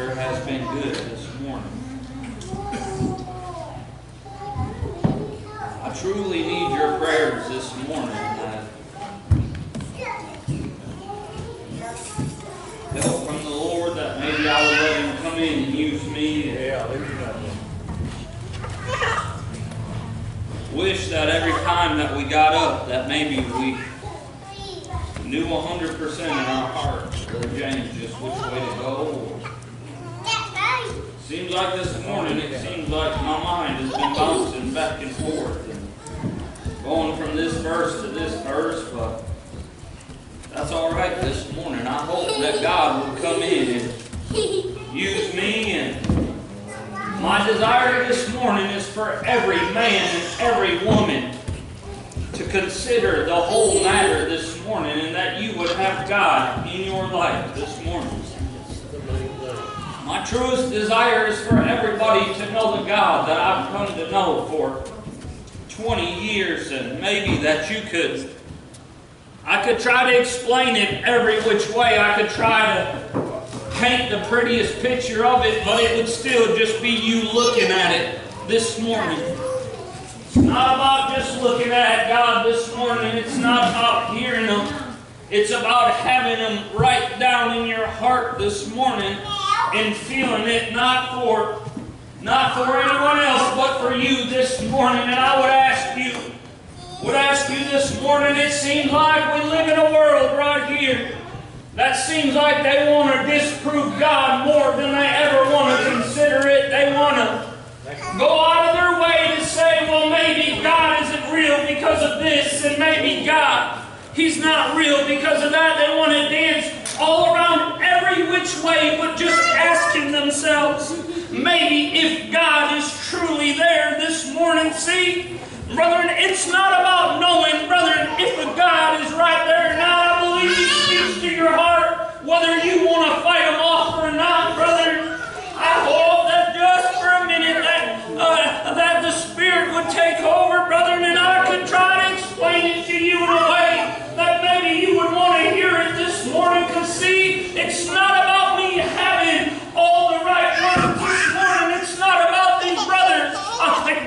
sure has been good this morning. I truly need your prayers this morning. Help from the Lord that maybe I would let Him come in and use me. Wish that every time that we got up that maybe we knew 100% in our hearts, Brother James, just which way to go. Seems like this morning, it seems like my mind has been bouncing back and forth and going from this verse to this verse, but that's all right this morning. I hope that God will come in and use me. And my desire this morning is for every man and every woman to consider the whole matter this morning, and that you would have God in your life this morning. My truest desire is for everybody to know the God that I've come to know for 20 years, and maybe that I could try to explain it every which way. I could try to paint the prettiest picture of it, but it would still just be you looking at it this morning. It's not about just looking at God this morning. It's not about hearing Him. It's about having Him right down in your heart this morning and feeling it not for anyone else but for you this morning. And I would ask you this morning, it seems like we live in a world right here that seems like they want to disprove God more than they ever want to consider it. They want to go out of their way to say, well, maybe God isn't real because of this, and maybe God, He's not real because of that. They want to dance all around every which way, but just asking themselves, maybe if God is truly there this morning. See, brethren, it's not about knowing, brethren, if a God is right there or not. I believe He speaks to your heart, whether you want to fight Him off or not, brethren. I hope that just for a minute that the Spirit would take over, brethren, and I could try to explain it to you in a way that maybe you would want to hear it this morning. Because see, it's not about me having all the right words this morning. It's not about these brothers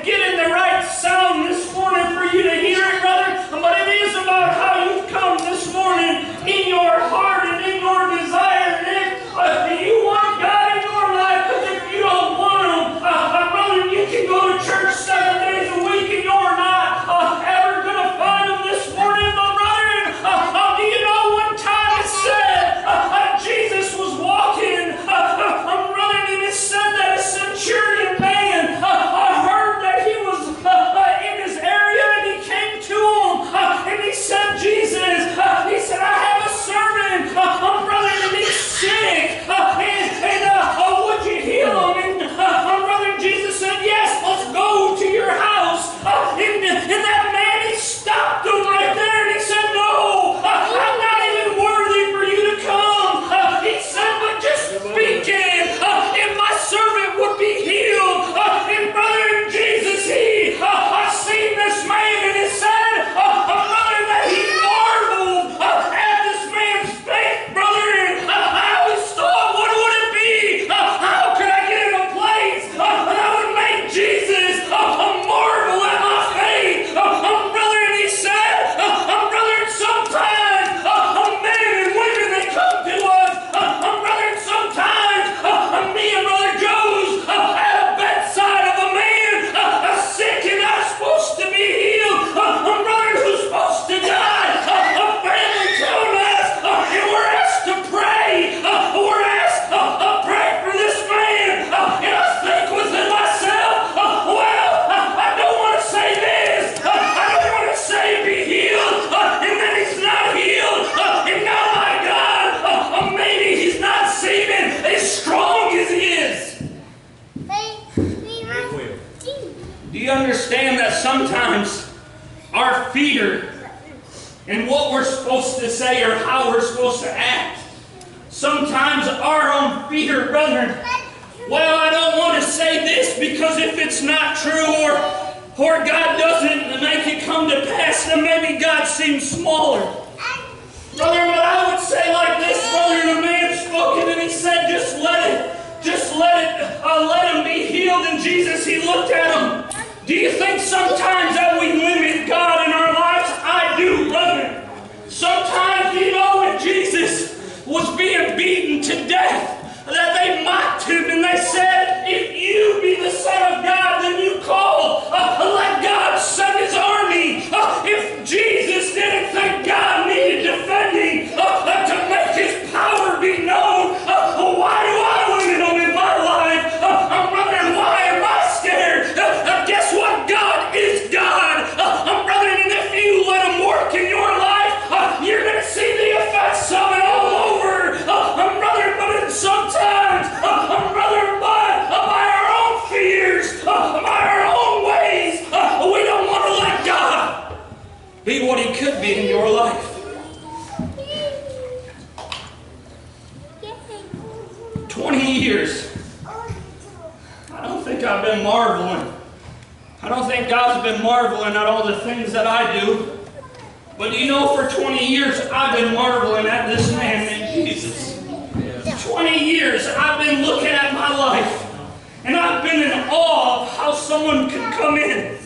getting the right sound this morning for you to hear it, brother. But it is about how you've come this morning in your heart and in your desire. And if you want God in your life, because if you don't want Him, brother, you can go to church 7 days a week and you're not ever going to find Him this morning. But brother, do you know one time it said Jesus was walking, brother, and it said that a centurion man heard that he was in his area, and he came to him and he said, Jesus, he said, I have a servant, brother, and he's sick, and would you heal him? And brother, Jesus said, yes, let's go to your house. And that man, he stopped him right there, and he said, no, I'm not even worthy for you to come. He said, but just speak it, and my servant would be healed. And brother, Jesus, he seen this man, and he said, brother, that he marveled at this man's faith, brother. And I always thought, what would it be? How could I get in a place that would make Jesus marvel at my faith? Brother, and he said, brother, sometimes men and women, they come to us, brother, sometimes me and Brother Joe's at a bedside of a man sick and not supposed to be healed, brother, who's supposed to die, a family telling us, and we're asked to pray, we're asked to pray for this man, and I think within myself, well, I don't want to say this, I don't want to say be healed, and then he's not healed, and now my God, maybe he's not saving as strong as he is. Do you understand that sometimes our fear and what we're supposed to say or how we're supposed to act, sometimes our own fear, brethren, well, I don't want to say this because if it's not true or God doesn't make it come to pass, then maybe God seems smaller. Brother, but I would say like this, brother, and a man spoke it and he said, just let it than Jesus, he looked at him. Do you think sometimes that we limit God in our lives? I do, brother. Sometimes, you know, when Jesus was being beaten to death, that they mocked him and they said, if you be the Son of God, then you call, let God send his army. If Jesus didn't think God needed defending to make his power be known, why do I limit him in my life? I'm wondering, why am I scared? Guess what? God is God. I'm wondering, and if you let him work in your life, you're going to see the effects of it all over. I'm brother, but sometimes, I'm brother, by our own fears, by our own ways, we don't want to let God be what he could be in your life. 20 years. I don't think I've been marveling. I don't think God's been marveling at all the things that I do. But do you know, for 20 years, I've been marveling at this man named Jesus. 20 years, I've been looking at my life, and I've been in awe of how someone can come in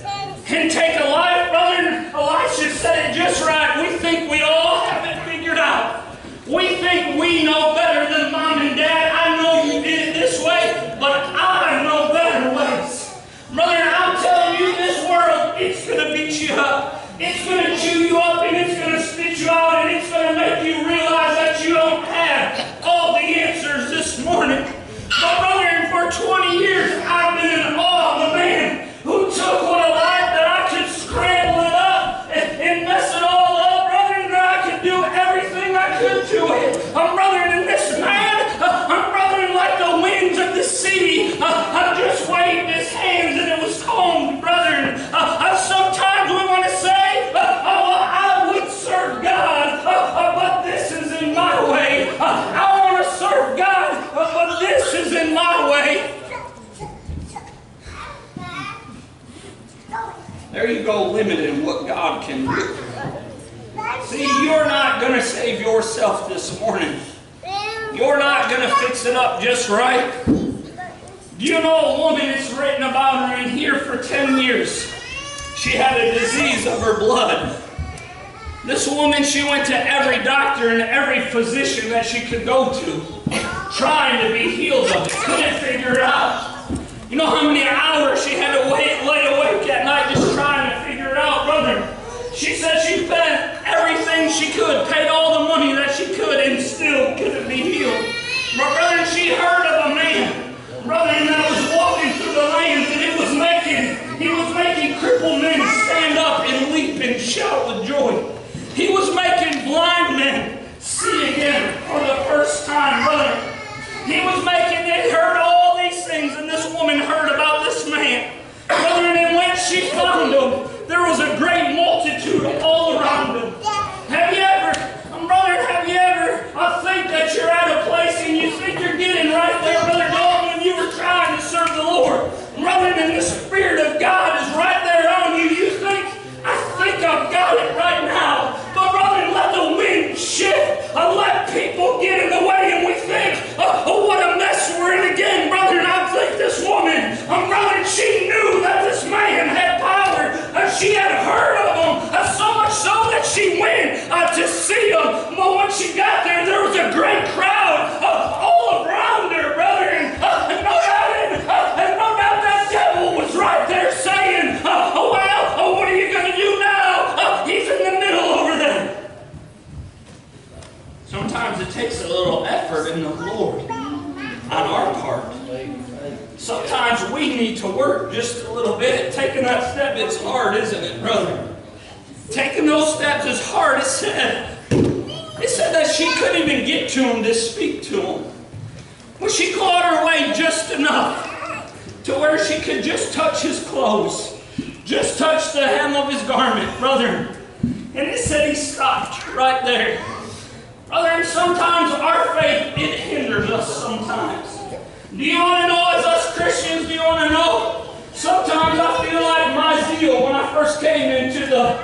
and take a life. Brother Elisha said it just right. We think we all have it figured out. We think we know better than mom and dad. I know you did it this way, but I know better ways. Brother, I'm telling you, this world, it's going to beat you up. It's going to chew you up, and it's going to spit you out, and it's going to make you realize that you don't have all the answers this morning. But brother, for 20 years, I've been in awe of the man who took what a life that I could scramble it up and mess it all up, brother, and that I could do everything I could to it. I'm brother, and this man, I'm brother, like the winds of the sea. I just waved his hands and it was calm, brother. Sometimes we want to say, I would serve God, but this is in my way. I want to serve God, but this is in my way. There you go, limiting what God can do. See, you're not going to save yourself this morning. You're not going to fix it up just right. Do you know a woman, it's written about her in here for 10 years. She had a disease of her blood. This woman, she went to every doctor and every physician that she could go to, trying to be healed of it. Couldn't figure it out. You know how many hours she had to lay awake at night just trying to figure it out, brother? She said she spent everything she could, paid all the money that she could, and still couldn't be healed. My brother, she heard of a man, brother, that was walking through the lands, and he was making crippled men stand up and leap and shout with joy. He was making blind men see again for the first time, brother. He was making, they heard all these things, and this woman heard about this man. Brother, and when she found him, there was a great multitude all around him. Have you ever, I think that you're at a place and you think you're getting right there, Brother Dalton, when you were trying to serve the Lord. Brother, and the Spirit of God is right there on you. You think, I think I've got it right now. But brother, let the wind shift. Let people get in the way, and we think, oh, what a mess we're in again, brother. And I think this woman, brother, she knew that this man had power. She had heard of him, so much so that she went to see him. But when she got there, there was a great crowd all around her, brother. And no doubt that devil was right there saying, what are you going to do now? He's in the middle over there. Sometimes it takes a little effort in the Lord on our part. Sometimes we need to work just a little bit. Taking that step, it's hard, isn't it, brother? Taking those steps is hard. It said that she couldn't even get to him to speak to him. But she clawed her way just enough to where she could just touch his clothes. Just touch the hem of his garment, brother. And it said he stopped right there. Brother, and sometimes our faith, it hinders us sometimes. Do you want to know, as us Christians, do you want to know? Sometimes I feel like my zeal when I first came into the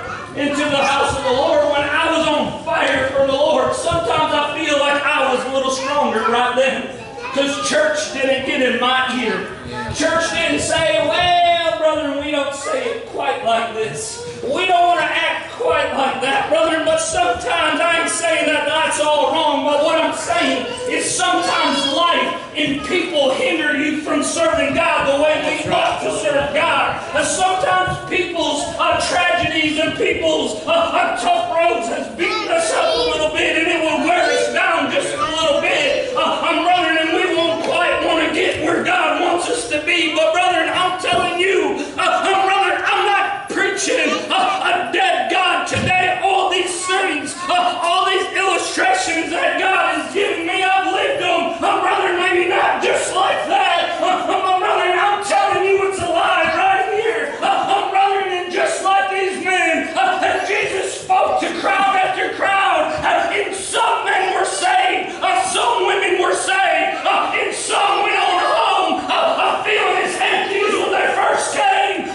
house of the Lord, when I was on fire for the Lord, sometimes I feel like I was a little stronger right then. Because church didn't get in my ear. Church didn't say, well, brethren, we don't say it quite like this. We don't want to act quite like that, brethren, but sometimes I ain't saying that that's all wrong, but what I'm saying is sometimes life and people hinder you from serving God the way we ought to serve God. And sometimes people's tragedies and people's tough roads has beaten us up a little bit, and it will wear us down just a little bit. Brethren, and we won't quite want to get where God wants us to be, but brethren, I'm telling you, brethren, I'm not preaching a dead God today. All these things, all these illustrations that God has given me, I've lived them. Brethren, maybe not just like that. Brethren, I'm telling you it's alive right here. Brethren, and just like these men, Jesus spoke to crowd after crowd, and some men were saved, some women were saved, and some went on home feeling as empty as when they first came.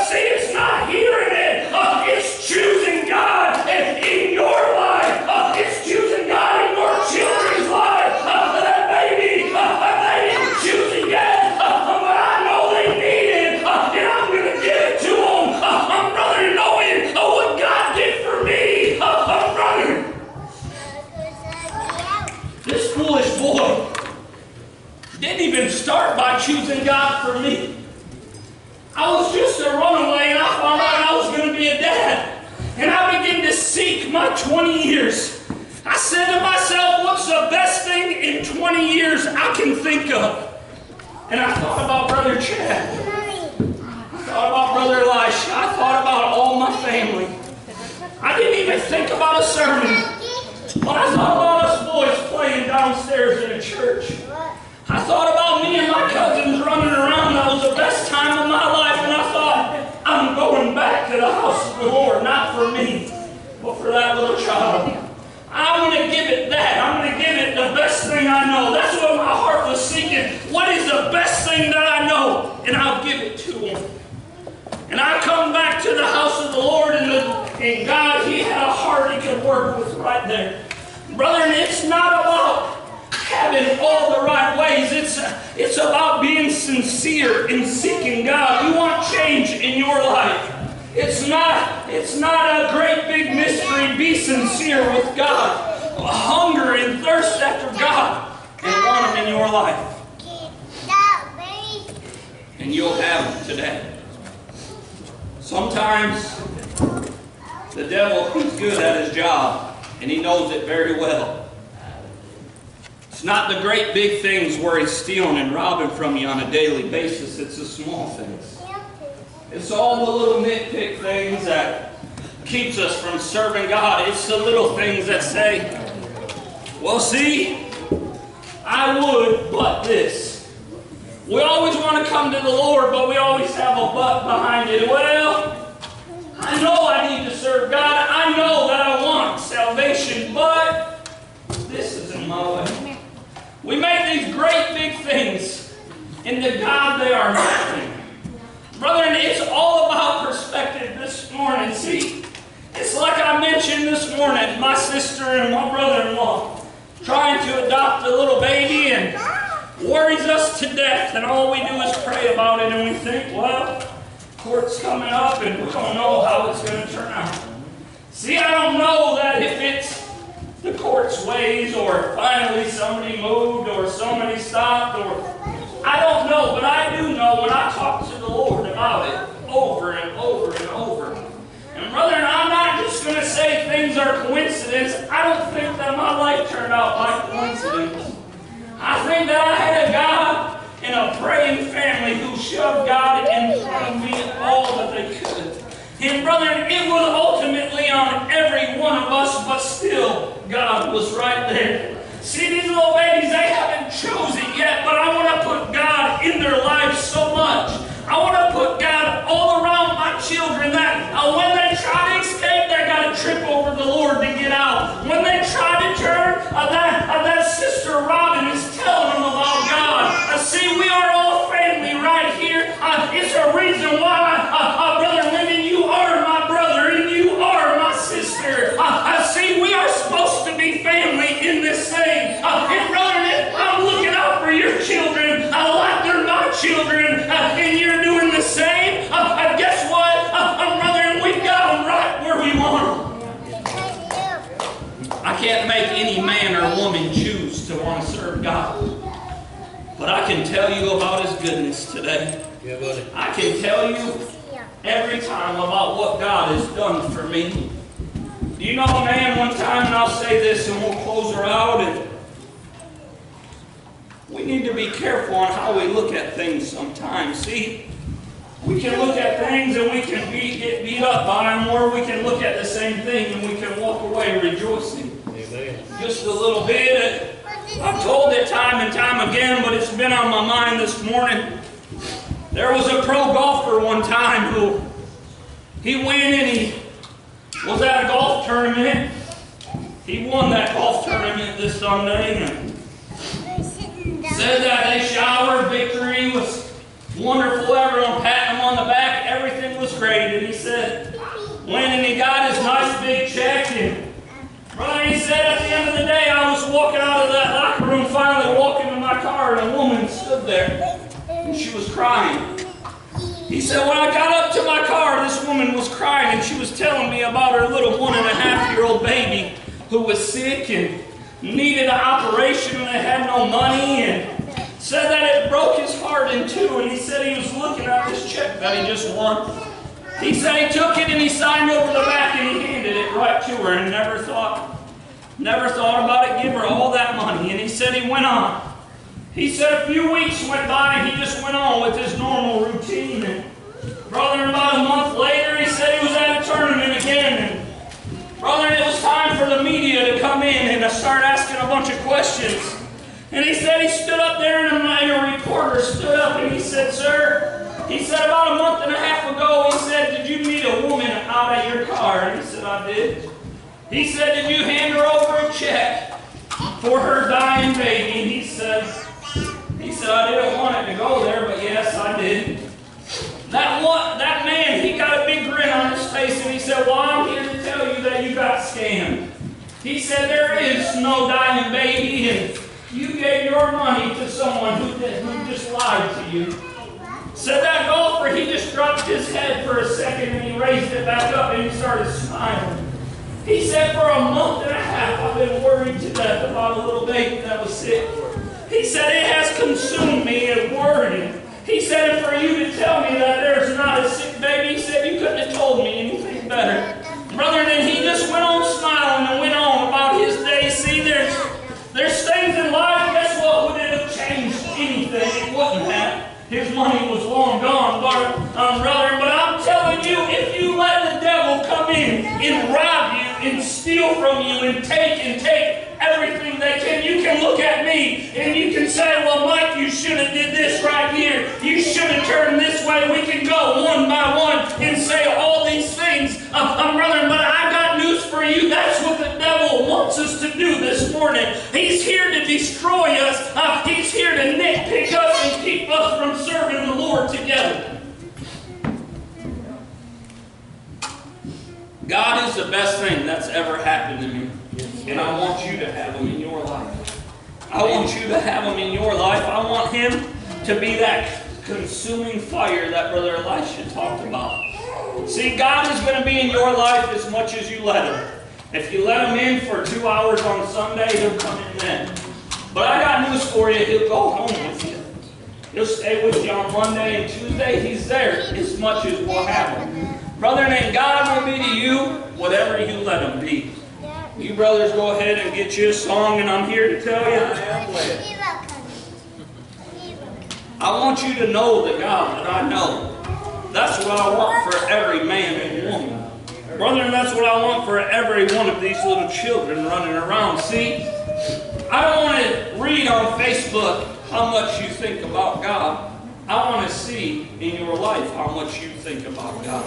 See, it's not hearing it. It's choosing God in your life. It's choosing God in your children's life. That baby, they didn't choose it yet, but I know they need it, and I'm going to give it to them. Brother, knowing what God did for me. Brother, this foolish boy didn't even start by choosing God for me. I was just a runaway, and I found out I was going to be a dad. And I began to seek my 20 years. I said to myself, what's the best thing in 20 years I can think of? And I thought about Brother Chad. I thought about Brother Elisha. I thought about all my family. I didn't even think about a sermon. But I thought about us boys playing downstairs in a church. I thought about me and my cousins running around. That was the best time of my life. And I thought, I'm going back to the house of the Lord, not for me, but for that little child. I'm going to give it that. I'm going to give it the best thing I know. That's what my heart was seeking. What is the best thing that I know? And I'll give it to him. And I come back to the house of the Lord, and God, He had a heart He could work with right there. Brethren, it's not about having all the right ways. It's about being sincere in seeking God. You want change in your life. It's not a great big mystery. Be sincere with God. Hunger and thirst after God, and want Him in your life. And you'll have Him today. Sometimes the devil is good at his job, and he knows it very well. It's not the great big things where he's stealing and robbing from you on a daily basis. It's the small things. It's all the little nitpick things that keeps us from serving God. It's the little things that say, well, see, I would, but this. We always want to come to the Lord, but we always have a but behind it. Well, I know I need to serve God. I know that I want salvation, but this isn't my way. We make these great big things, and to God they are nothing. Brethren, it's all about perspective this morning. See, it's like I mentioned this morning, my sister and my brother-in-law trying to adopt a little baby, and worries us to death, and all we do is pray about it, and we think, well, court's coming up, and we don't know how it's going to turn out. See, I don't know that if it's the court's ways, or finally somebody moved, or somebody stopped, or I don't know, but I do know when I talk to the Lord about it over and over and over. And brethren, I'm not just going to say things are coincidence. I don't think that my life turned out by coincidence. I think that I had a God and a praying family who shoved God in front of me all that they could. And brethren, it was ultimately on every one of us, but still, God was right there. See, these little babies, they haven't chosen yet, but I want to put God in their lives so much. I want to put God all around my children that when they try to escape, they got to trip over the Lord to get out. When they try to turn, that sister Robin is telling them about God. See, we are all family right here. It's a reason why, Brother Lyndon, you are my brother and you are my sister. See, we are supposed to be family in this children, and you're doing the same, guess what? Brother, we've got them right where we want them. I can't make any man or woman choose to want to serve God. But I can tell you about His goodness today. Yeah, buddy. I can tell you every time about what God has done for me. Do you know, man, one time, and I'll say this and we'll close her out, and we need to be careful on how we look at things sometimes. See, we can look at things and we can get beat up by them, or we can look at the same thing and we can walk away rejoicing. Amen. Just a little bit. I've told it time and time again, but it's been on my mind this morning. There was a pro golfer one time who he went and he was at a golf tournament. He won that golf tournament this Sunday and said that they showered, victory was wonderful, everyone patting him on the back, everything was great. And he said, went and he got his nice big check, and brother, he said at the end of the day, I was walking out of that locker room, finally walking to my car, and a woman stood there, and she was crying. He said, when I got up to my car, this woman was crying, and she was telling me about her little 1.5-year-old baby who was sick and needed an operation, and they had no money, and said that it broke his heart in two. And he said he was looking at this check that he just won. He said he took it and he signed over the back and he handed it right to her, and never thought about it, give her all that money. And he said he went on. He said a few weeks went by and he just went on with his normal routine. And brother, about a month later, he said he was at a tournament again. And brother, it was time for the media to come in and to start asking a bunch of questions. And he said he stood up there, and a reporter stood up and he said, sir, he said, about a month and a half ago, he said, did you meet a woman out at your car? And he said, I did. He said, did you hand her over a check for her dying baby? And he said, I didn't want it to go there, but yes, I did. That man, he got a big grin on his face, and he said, well, I'm here to tell you that you got scammed. He said, there is no dying baby, and you gave your money to someone who just lied to you. Said that golfer, he just dropped his head for a second, and he raised it back up, and he started smiling. He said, for a month and a half, I've been worried to death about a little baby that was sick. He said, it has consumed me and worried. He said, and for you to tell me that there's not a sick baby, he said, you couldn't have told me anything better. Brother, and then he just went on smiling and went on about his day. See, there's things in life, guess what? Would it have changed anything? It wouldn't have. His money was long gone, brother. But I'm telling you, if you let the devil come in and rob you and steal from you and take everything they can, you can look at me and you can say, well, Mike, you should have did this right here. You should have turned this way. We can go one by one and say all these things. Brother, but I got news for you. That's what the devil wants us to do this morning. He's here to destroy us. He's here to nitpick us and keep us from serving the Lord together. God is the best thing that's ever happened to me. And I want you to have Him in your life. I want you to have Him in your life. I want Him to be that consuming fire that Brother Elisha talked about. See, God is going to be in your life as much as you let Him. If you let Him in for 2 hours on Sunday, He'll come in then. But I got news for you. He'll go home with you. He'll stay with you on Monday and Tuesday. He's there as much as we'll have Him. Brother, and God will be to you whatever you let Him be. You brothers go ahead and get you a song, and I'm here to tell you, I want you to know the God that I know. That's what I want for every man and woman. Brother, and that's what I want for every one of these little children running around. See, I don't want to read on Facebook how much you think about God. I want to see in your life how much you think about God.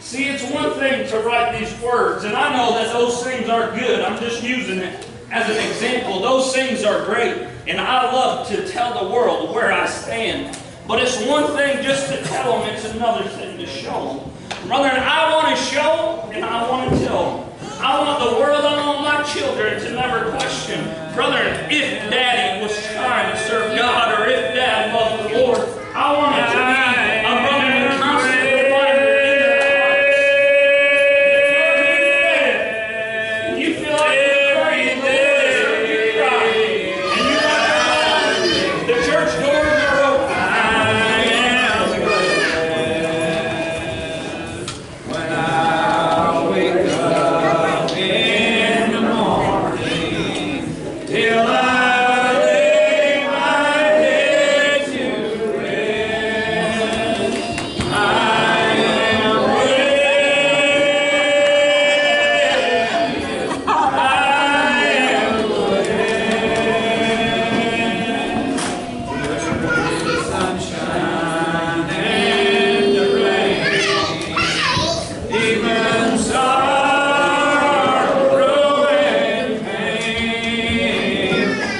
See, it's one thing to write these words, and I know that those things are good. I'm just using it as an example. Those things are great, and I love to tell the world where I stand. But it's one thing just to tell them, it's another thing to show them. Brother, I want to show them, and I want to tell them. I want the world, I want my children to never question, brother, if Daddy was trying to serve God, or if Dad loved the Lord. I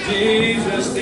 Jesus,